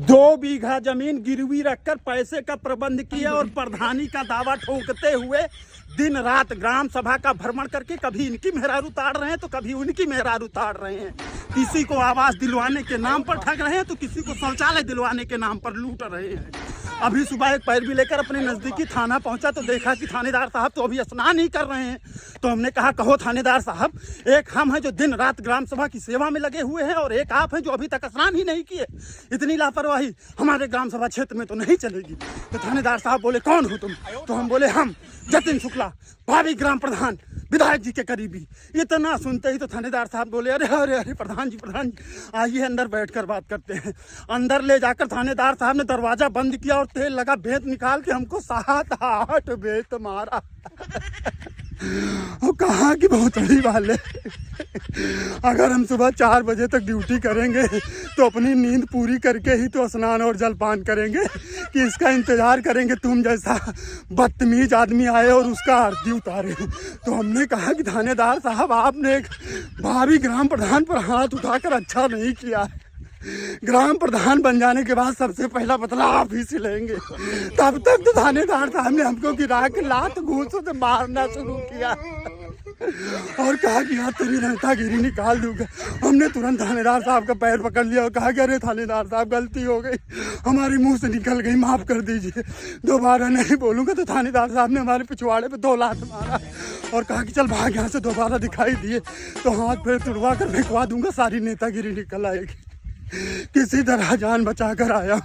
2 बीघा जमीन गिरवी रखकर पैसे का प्रबंध किया और प्रधानी का दावा ठोकते हुए दिन रात ग्राम सभा का भ्रमण करके कभी इनकी मेहरारू ताड़ रहे हैं तो कभी उनकी मेहरारू ताड़ रहे हैं। किसी को आवास दिलवाने के नाम पर ठग रहे हैं तो किसी को शौचालय दिलवाने के नाम पर लूट रहे हैं। अभी सुबह एक पैरवी लेकर अपने नज़दीकी थाना पहुंचा तो देखा कि थानेदार साहब तो अभी स्नान ही कर रहे हैं। तो हमने कहा, कहो थानेदार साहब, एक हम हैं जो दिन रात ग्राम सभा की सेवा में लगे हुए हैं और एक आप हैं जो अभी तक स्नान ही नहीं किए। इतनी लापरवाही हमारे ग्राम सभा क्षेत्र में तो नहीं चलेगी। तो थानेदार साहब बोले, कौन हो तुम? तो हम बोले, हम जतिन शुक्ला, भावी ग्राम प्रधान, विधायक जी के करीबी। इतना सुनते ही तो थानेदार साहब बोले, अरे अरे अरे प्रधान जी, आइए अंदर बैठकर बात करते हैं। अंदर ले जाकर थानेदार साहब ने दरवाजा बंद किया और तेल लगा बेत निकाल के हमको 7-8 बेत मारा। वो कहा कि बहुत बड़ी वाले, अगर हम सुबह 4 बजे तक ड्यूटी करेंगे तो अपनी नींद पूरी करके ही तो स्नान और जलपान करेंगे कि इसका इंतजार करेंगे तुम जैसा बदतमीज आदमी आए और उसका आरती उतारे। तो हमने कहा कि थानेदार साहब, आपने एक भावी ग्राम प्रधान पर हाथ उठाकर अच्छा नहीं किया है। ग्राम प्रधान बन जाने के बाद सबसे पहला बदला आप ही से लेंगे। तब तक तो थानेदार साहब ने हमको गिरा के लात घूंसों से मारना शुरू किया और कहा कि हाँ तेरी नेतागिरी निकाल दूंगा। हमने तुरंत थानेदार साहब का पैर पकड़ लिया और कहा कि अरे थानेदार साहब, गलती हो गई, हमारे मुंह से निकल गई, माफ़ कर दीजिए, दोबारा नहीं बोलूँगा। तो थानेदार साहब ने हमारे पिछवाड़े पे 2 लात मारा और कहा कि चल भाग यहाँ से, दोबारा दिखाई दिए तो हाथ पैर तुड़वा कर फेंकवा दूंगा, सारी नेतागिरी निकल आएगी। किसी तरह जान बचा कर आया।